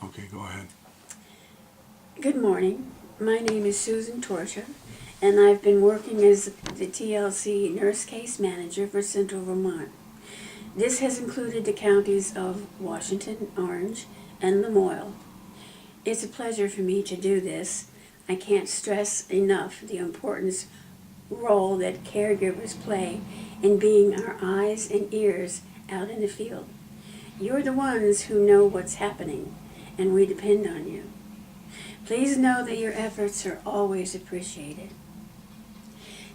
Okay, go ahead. Good morning. My name is Susan Torchia, and I've been working as the TLC Nurse Case Manager for Central Vermont. This has included the counties of Washington, Orange, and Lamoille. It's a pleasure for me to do this. I can't stress enough the importance role that caregivers play in being our eyes and ears out in the field. You're the ones who know what's happening, and we depend on you. Please know that your efforts are always appreciated.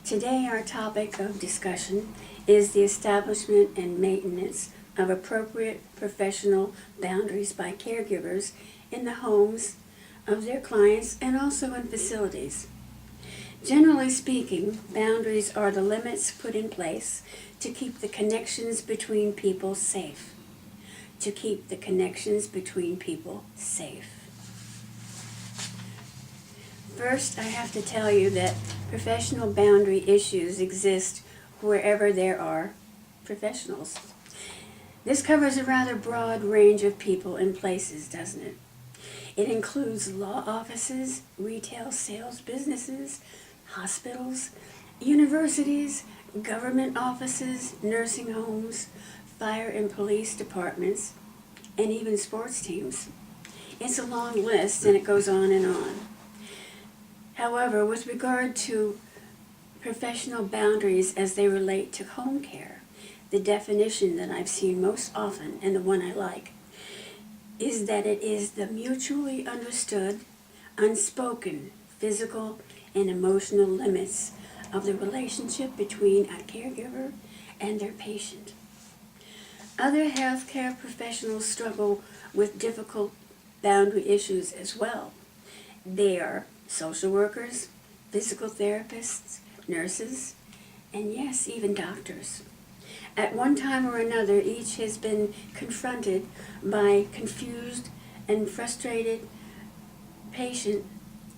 Today our topic of discussion is the establishment and maintenance of appropriate professional boundaries by caregivers in the homes of their clients and also in facilities. Generally speaking, boundaries are the limits put in place to keep the connections between people safe. To keep the connections between people safe. First, I have to tell you that professional boundary issues exist wherever there are professionals. This covers a rather broad range of people and places, doesn't it? It includes law offices, retail sales businesses, hospitals, universities, government offices, nursing homes, fire and police departments, and even sports teams. It's a long list and it goes on and on. However, with regard to professional boundaries as they relate to home care, the definition that I've seen most often, and the one I like, is that it is the mutually understood, unspoken physical and emotional limits of the relationship between a caregiver and their patient. Other healthcare professionals struggle with difficult boundary issues as well. They are social workers, physical therapists, nurses, and yes, even doctors. At one time or another, each has been confronted by confused and frustrated patient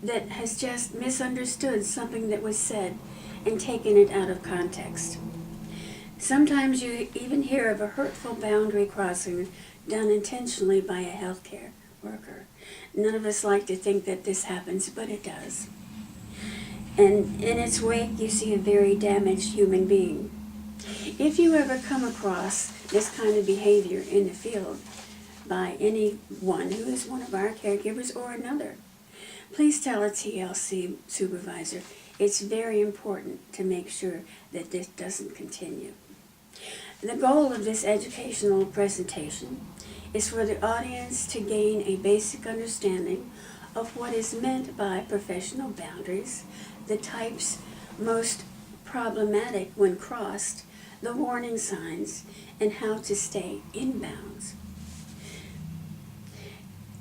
that has just misunderstood something that was said and taken it out of context. Sometimes you even hear of a hurtful boundary crossing done intentionally by a healthcare worker. None of us like to think that this happens, but it does. And in its wake, you see a very damaged human being. If you ever come across this kind of behavior in the field by anyone who is one of our caregivers or another, please tell a TLC supervisor. It's very important to make sure that this doesn't continue. The goal of this educational presentation is for the audience to gain a basic understanding of what is meant by professional boundaries, the types most problematic when crossed, the warning signs, and how to stay in bounds.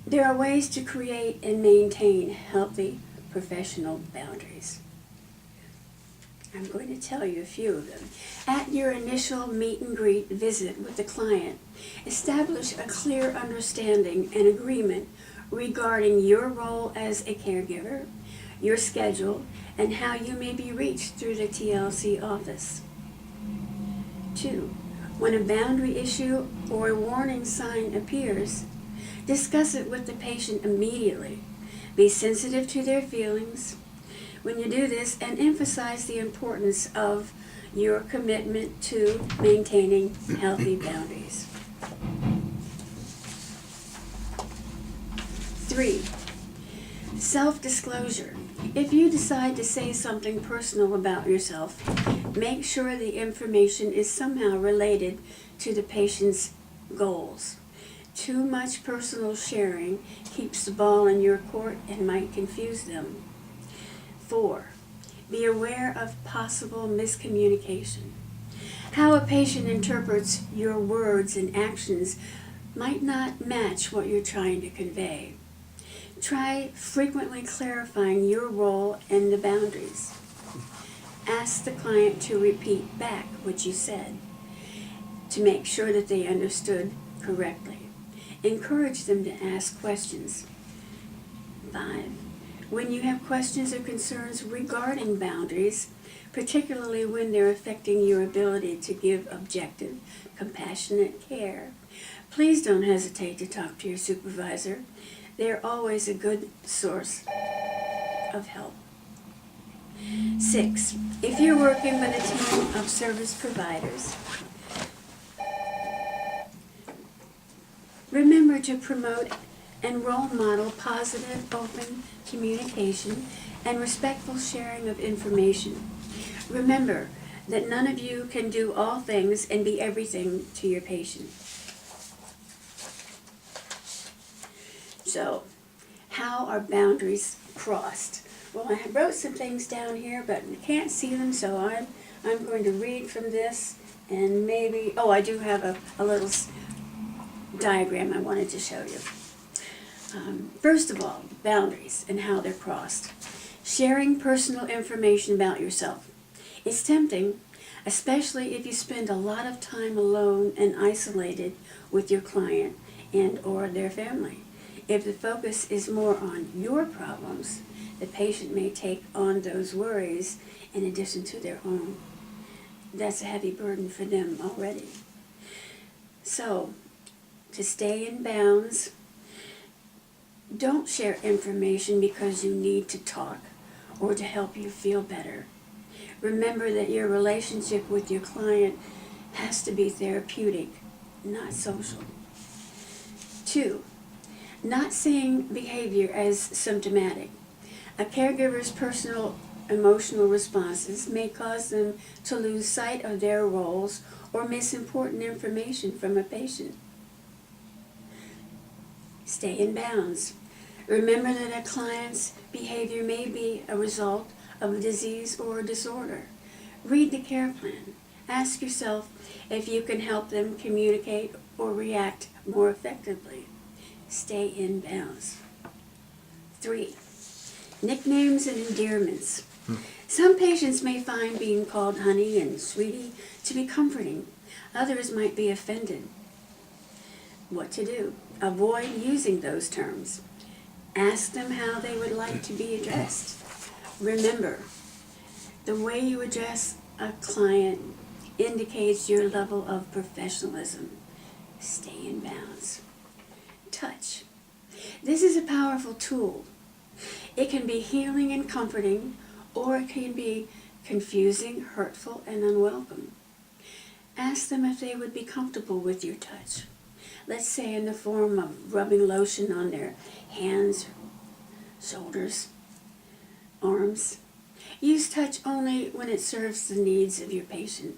There are ways to create and maintain healthy professional boundaries. I'm going to tell you a few of them. At your initial meet and greet visit with the client, establish a clear understanding and agreement regarding your role as a caregiver, your schedule, and how you may be reached through the TLC office. 2. When a boundary issue or a warning sign appears, discuss it with the patient immediately. Be sensitive to their feelings when you do this, and emphasize the importance of your commitment to maintaining healthy boundaries. 3. Self-disclosure. If you decide to say something personal about yourself, make sure the information is somehow related to the patient's goals. Too much personal sharing keeps the ball in your court and might confuse them. 4. Be aware of possible miscommunication. How a patient interprets your words and actions might not match what you're trying to convey. Try frequently clarifying your role and the boundaries. Ask the client to repeat back what you said to make sure that they understood correctly. Encourage them to ask questions. 5. When you have questions or concerns regarding boundaries, particularly when they're affecting your ability to give objective, compassionate care, please don't hesitate to talk to your supervisor. they're always a good source of help. 6. If you're working with a team of service providers, remember to promote and role model positive, open communication and respectful sharing of information. Remember that none of you can do all things and be everything to your patient. So, how are boundaries crossed? Well, I wrote some things down here, but you can't see them, so I'm going to read from this, and maybe, I do have a little diagram I wanted to show you. First of all, boundaries and how they're crossed. Sharing personal information about yourself. It's tempting, especially if you spend a lot of time alone and isolated with your client and or their family. If the focus is more on your problems, the patient may take on those worries in addition to their own. That's a heavy burden for them already. So, to stay in bounds, don't share information because you need to talk or to help you feel better. Remember that your relationship with your client has to be therapeutic, not social. 2. Not seeing behavior as symptomatic. A caregiver's personal emotional responses may cause them to lose sight of their roles or miss important information from a patient. Stay in bounds. Remember that a client's behavior may be a result of a disease or a disorder. Read the care plan. Ask yourself if you can help them communicate or react more effectively. Stay in bounds. 3. Nicknames and endearments. Some patients may find being called honey and sweetie to be comforting. Others might be offended. What to do? Avoid using those terms. Ask them how they would like to be addressed. Remember, the way you address a client indicates your level of professionalism. Stay in bounds. Touch. This is a powerful tool. It can be healing and comforting, or it can be confusing, hurtful, and unwelcome. Ask them if they would be comfortable with your touch. Let's say in the form of rubbing lotion on their hands, shoulders, arms. Use touch only when it serves the needs of your patient.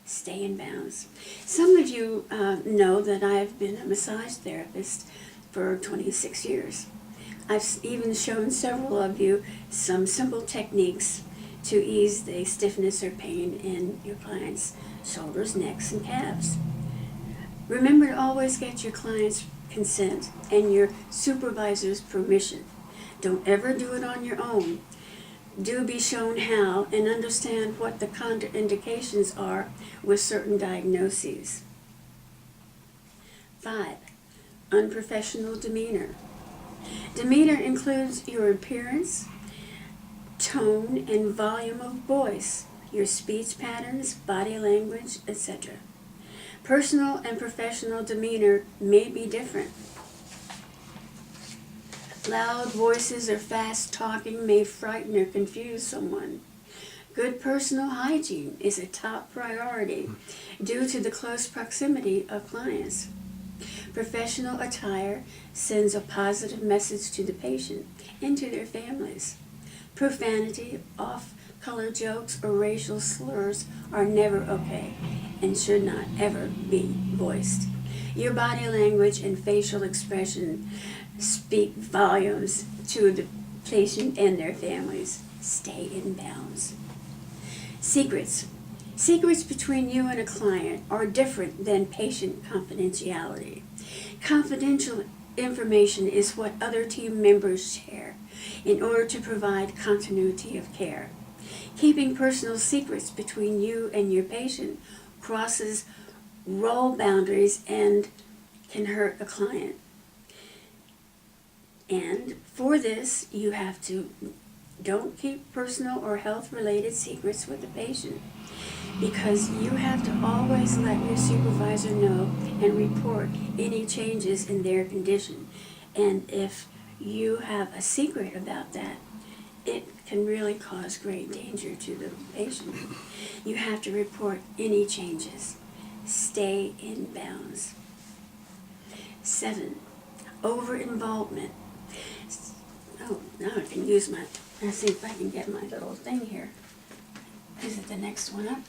Stay in bounds. Some of you know that I've been a massage therapist for 26 years. I've even shown several of you some simple techniques to ease the stiffness or pain in your clients' shoulders, necks, and calves. Remember to always get your client's consent and your supervisor's permission. Don't ever do it on your own. Do be shown how and understand what the contraindications are with certain diagnoses. 5. Unprofessional demeanor. Demeanor includes your appearance, tone, and volume of voice, your speech patterns, body language, etc. Personal and professional demeanor may be different. Loud voices or fast talking may frighten or confuse someone. Good personal hygiene is a top priority due to the close proximity of clients. Professional attire sends a positive message to the patient and to their families. Profanity, off-color jokes, or racial slurs are never okay and should not ever be voiced. Your body language and facial expression speak volumes to the patient and their families. Stay in bounds. Secrets. Secrets between you and a client are different than patient confidentiality. Confidential information is what other team members share in order to provide continuity of care. Keeping personal secrets between you and your patient crosses role boundaries and can hurt a client. And for this, you have to don't keep personal or health-related secrets with the patient, because you have to always let your supervisor know and report any changes in their condition. And if you have a secret about that, it can really cause great danger to the patient. You have to report any changes. Stay in bounds. 7, over-involvement. Oh, now I can use my, let's see if I can get my little thing here. Is it the next one up?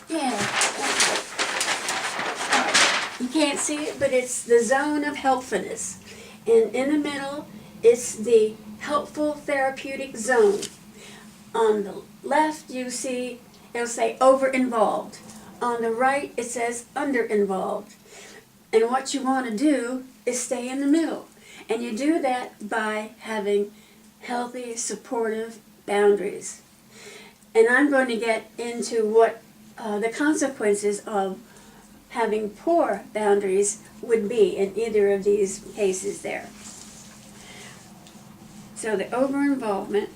Yeah. You can't see it, but it's the zone of helpfulness. And in the middle, it's the helpful therapeutic zone. On the left, you see, it'll say over-involved. On the right, it says under-involved. And what you want to do is stay in the middle. And you do that by having healthy, supportive boundaries. And I'm going to get into what the consequences of having poor boundaries would be in either of these cases there. So the over-involvement,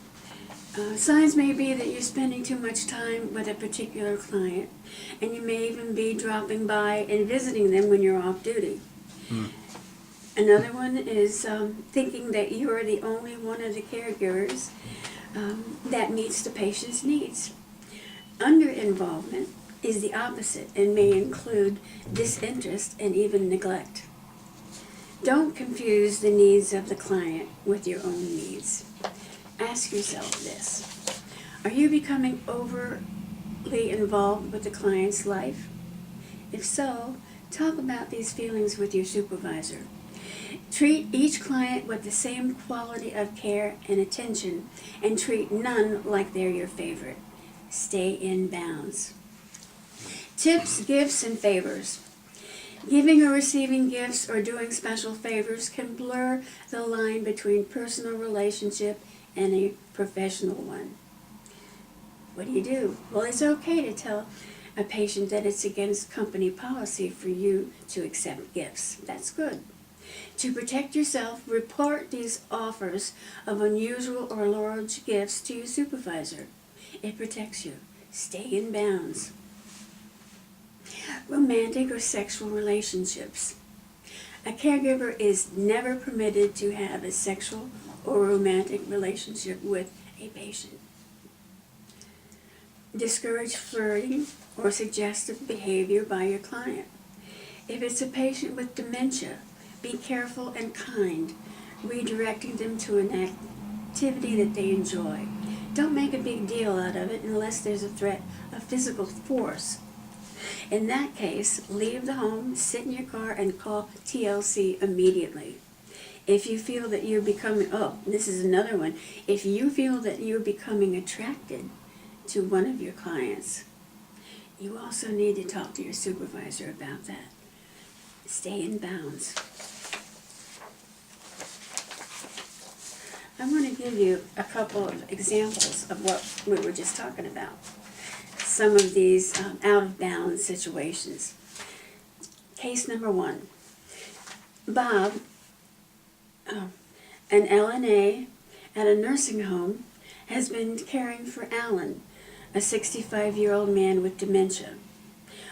signs may be that you're spending too much time with a particular client, and you may even be dropping by and visiting them when you're off duty. Another one is thinking that you are the only one of the caregivers that meets the patient's needs. Under-involvement is the opposite and may include disinterest and even neglect. Don't confuse the needs of the client with your own needs. Ask yourself this: are you becoming overly involved with the client's life? If so, talk about these feelings with your supervisor. Treat each client with the same quality of care and attention, and treat none like they're your favorite. Stay in bounds. Tips, gifts, and favors. Giving or receiving gifts or doing special favors can blur the line between personal relationship and a professional one. What do? Well, it's okay to tell a patient that it's against company policy for you to accept gifts. That's good. To protect yourself, report these offers of unusual or large gifts to your supervisor. It protects you. Stay in bounds. Romantic or sexual relationships. A caregiver is never permitted to have a sexual or romantic relationship with a patient. Discourage flirting or suggestive behavior by your client. If it's a patient with dementia, be careful and kind, redirecting them to an activity that they enjoy. Don't make a big deal out of it unless there's a threat of physical force. In that case, leave the home, sit in your car, and call TLC immediately. If you feel that you're becoming, this is another one, if you feel that you're becoming attracted to one of your clients, you also need to talk to your supervisor about that. Stay in bounds. I want to give you a couple of examples of what we were just talking about. Some of these out-of-bounds situations. Case number 1. Bob, an LNA at a nursing home, has been caring for Alan, a 65-year-old man with dementia.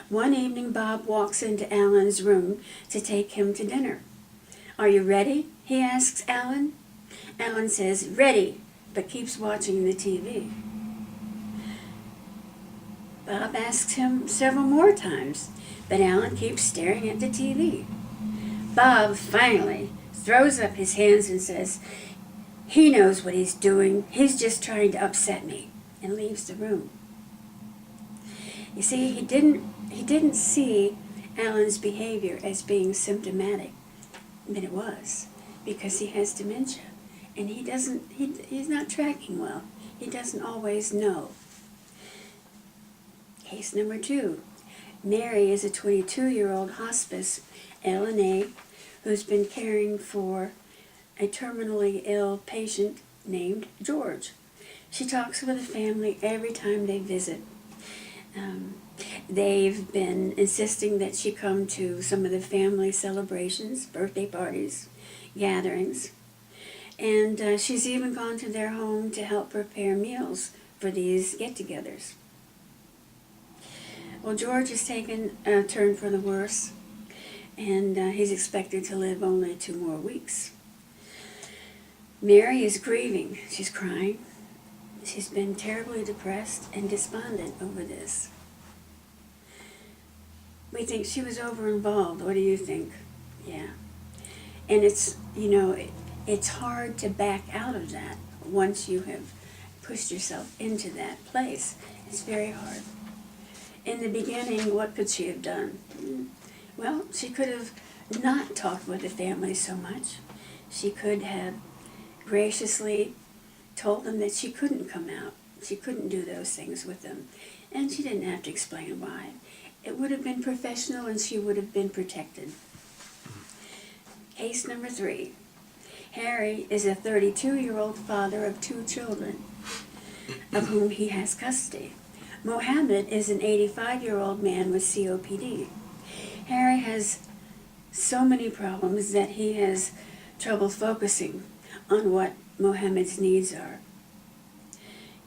One evening, Bob walks into Alan's room to take him to dinner. "Are you ready?" he asks Alan. Alan says, "Ready," but keeps watching the TV. Bob asks him several more times, but Alan keeps staring at the TV. Bob finally throws up his hands and says, "He knows what he's doing. He's just trying to upset me," and leaves the room. You see, he didn't see Alan's behavior as being symptomatic, but it was, because he has dementia, and he's not tracking well. He doesn't always know. Case number 2. Mary is a 22-year-old hospice LNA who's been caring for a terminally ill patient named George. She talks with the family every time they visit. They've been insisting that she come to some of the family celebrations, birthday parties, gatherings, and she's even gone to their home to help prepare meals for these get-togethers. Well, George has taken a turn for the worse. and he's expected to live only 2 more weeks. Mary is grieving. She's crying. She's been terribly depressed and despondent over this. We think she was over-involved. What do you think? Yeah. And it's, it's hard to back out of that once you have pushed yourself into that place. It's very hard. In the beginning, what could she have done? Well, she could have not talked with the family so much. She could have graciously told them that she couldn't come out. She couldn't do those things with them. And she didn't have to explain why. It would have been professional and she would have been protected. Case number 3. Harry is a 32-year-old father of 2 children, of whom he has custody. Mohammed is an 85-year-old man with COPD. Harry has so many problems that he has trouble focusing on what Mohammed's needs are.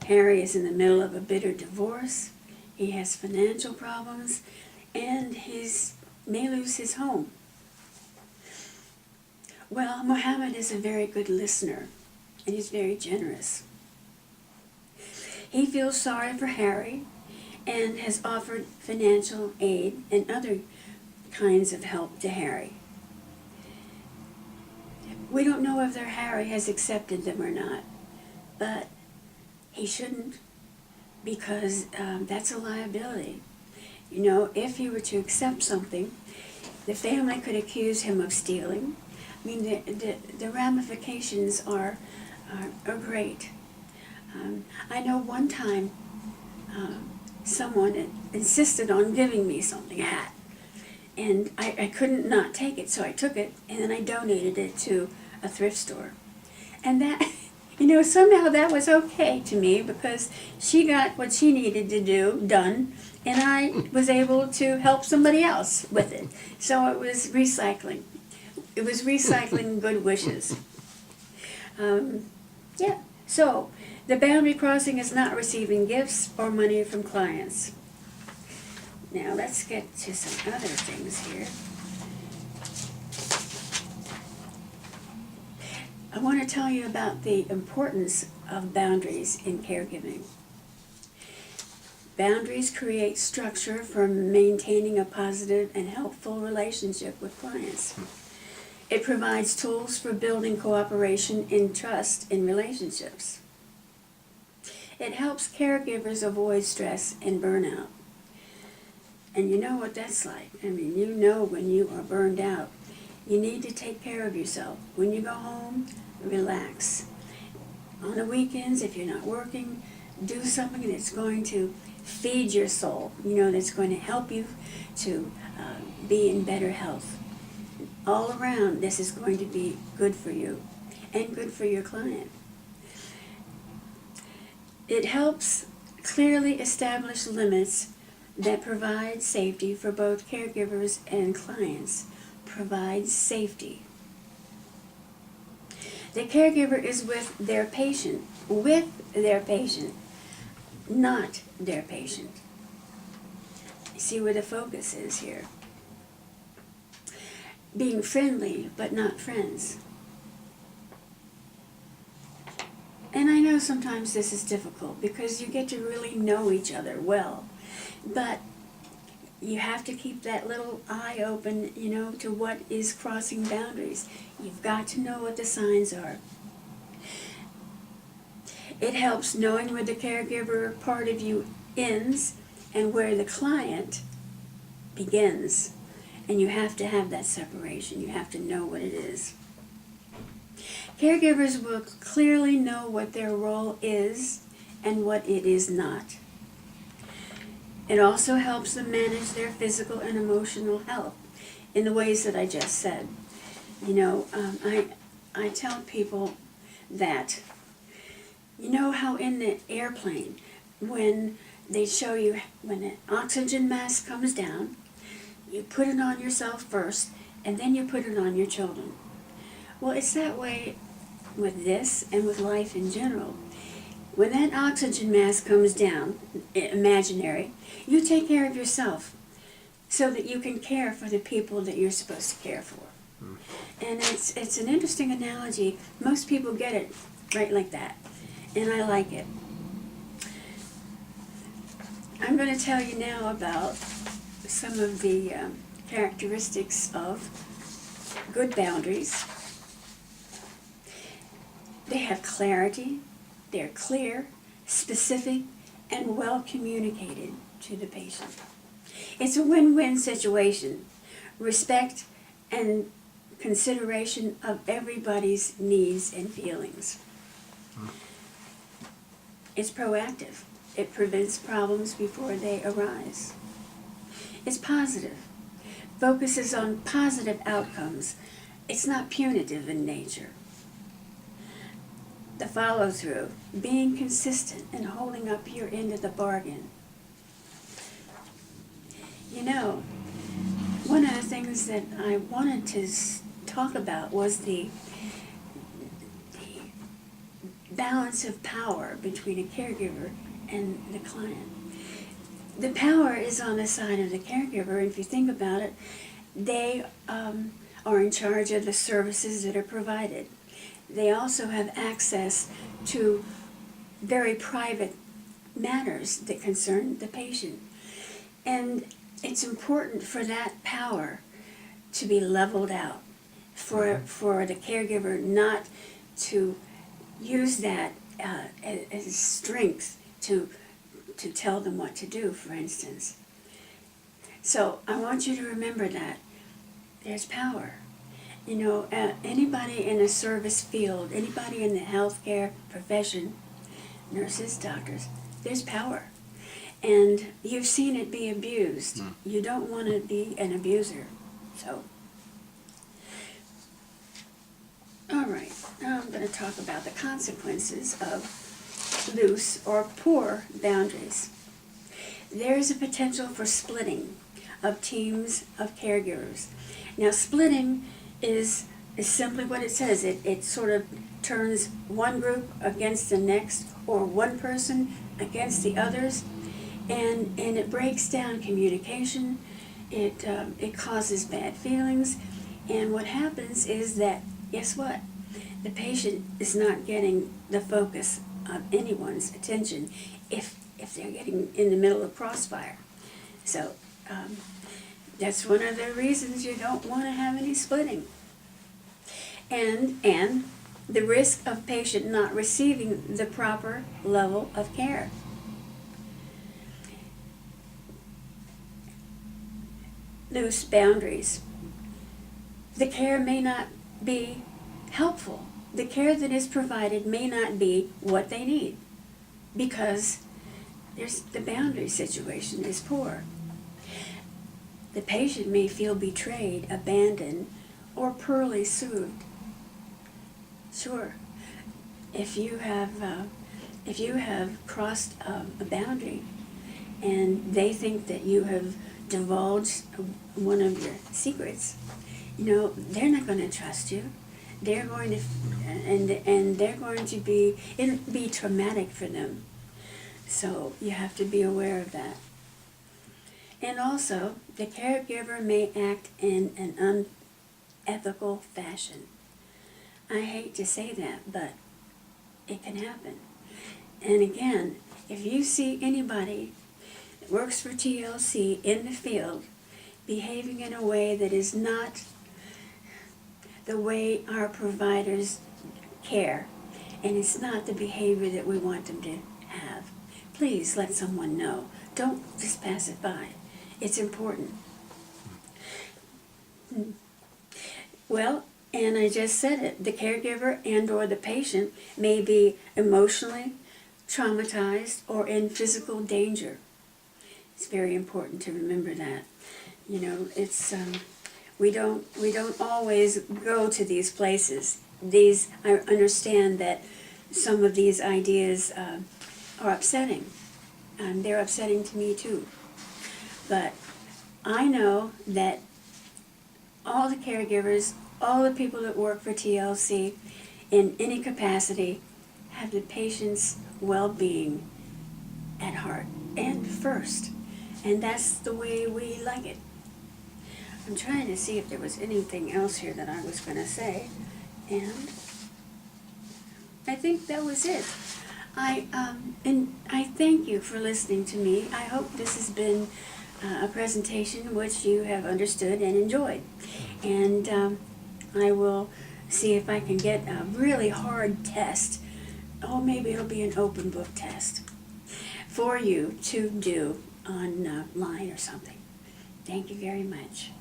Harry is in the middle of a bitter divorce. He has financial problems, and he may lose his home. Well, Mohammed is a very good listener, and he's very generous. He feels sorry for Harry and has offered financial aid and other kinds of help to Harry. We don't know whether Harry has accepted them or not, but he shouldn't, because that's a liability. If he were to accept something, the family could accuse him of stealing. I mean, the ramifications are great. I know one time someone insisted on giving me something, a hat, and I couldn't not take it, so I took it, and then I donated it to a thrift store. And that, somehow that was okay to me, because she got what she needed to do done, and I was able to help somebody else with it. So it was recycling. It was recycling good wishes. So the boundary crossing is not receiving gifts or money from clients. Now let's get to some other things here. I want to tell you about the importance of boundaries in caregiving. Boundaries create structure for maintaining a positive and helpful relationship with clients. It provides tools for building cooperation and trust in relationships. It helps caregivers avoid stress and burnout. And you know what that's like. I mean, when you are burned out, you need to take care of yourself. When you go home, relax. On the weekends, if you're not working, do something that's going to feed your soul, that's going to help you to be in better health. All around, this is going to be good for you and good for your client. It helps clearly establish limits that provide safety for both caregivers and clients. Provides safety. The caregiver is with their patient, not their patient. See where the focus is here. Being friendly, but not friends. And I know sometimes this is difficult because you get to really know each other well, but you have to keep that little eye open, to what is crossing boundaries. You've got to know what the signs are. It helps knowing where the caregiver part of you ends and where the client begins. And you have to have that separation. You have to know what it is. Caregivers will clearly know what their role is and what it is not. It also helps them manage their physical and emotional health in the ways that I just said. I tell people that, how in the airplane, when they show you when an oxygen mask comes down, you put it on yourself first, and then you put it on your children. Well, it's that way with this and with life in general. When that oxygen mask comes down, imaginary, you take care of yourself. so that you can care for the people that you're supposed to care for. And it's an interesting analogy. Most people get it right like that, and I like it. I'm going to tell you now about some of the characteristics of good boundaries. They have clarity, they're clear, specific, and well communicated to the patient. It's a win-win situation. Respect and consideration of everybody's needs and feelings. It's proactive. It prevents problems before they arise. It's positive. Focuses on positive outcomes. It's not punitive in nature. The follow-through, being consistent and holding up your end of the bargain. You know, one of the things that I wanted to talk about was the balance of power between a caregiver and the client. The power is on the side of the caregiver, and if you think about it, they are in charge of the services that are provided. They also have access to very private matters that concern the patient. And it's important for that power to be leveled out, for the caregiver not to use that as strength to tell them what to do, for instance. So I want you to remember that there's power. You know, anybody in a service field, anybody in the healthcare profession, nurses, doctors, there's power. And you've seen it be abused. You don't want to be an abuser. So, all right, now I'm going to talk about the consequences of loose or poor boundaries. There is a potential for splitting of teams of caregivers. Now, splitting is simply what it says. It sort of turns one group against the next, or one person against the others, and it breaks down communication. It causes bad feelings, and what happens is that, guess what? The patient is not getting the focus of anyone's attention if they're getting in the middle of crossfire. So that's one of the reasons you don't want to have any splitting. And the risk of patient not receiving the proper level of care. Loose boundaries. The care may not be helpful. The care that is provided may not be what they need because the boundary situation is poor. The patient may feel betrayed, abandoned, or poorly soothed. Sure, if you have crossed a boundary, and they think that you have divulged one of your secrets, you know, they're not going to trust you. They're going to, and they're going to it'll be traumatic for them. So you have to be aware of that. And also, the caregiver may act in an unethical fashion. I hate to say that, but it can happen. And again, if you see anybody that works for TLC in the field behaving in a way that is not the way our providers care, and it's not the behavior that we want them to have, please let someone know. Don't just pass it by. It's important. Well, and I just said it, the caregiver and or the patient may be emotionally traumatized or in physical danger. It's very important to remember that. You know, it's we don't always go to these places. I understand that some of these ideas are upsetting, and they're upsetting to me too. But I know that all the caregivers, all the people that work for TLC in any capacity have the patient's well-being at heart and first. And that's the way we like it. I'm trying to see if there was anything else here that I was going to say, and I think that was it. And I thank you for listening to me. I hope this has been a presentation which you have understood and enjoyed. And I will see if I can get a really hard test. Oh, maybe it'll be an open book test for you to do online or something. Thank you very much.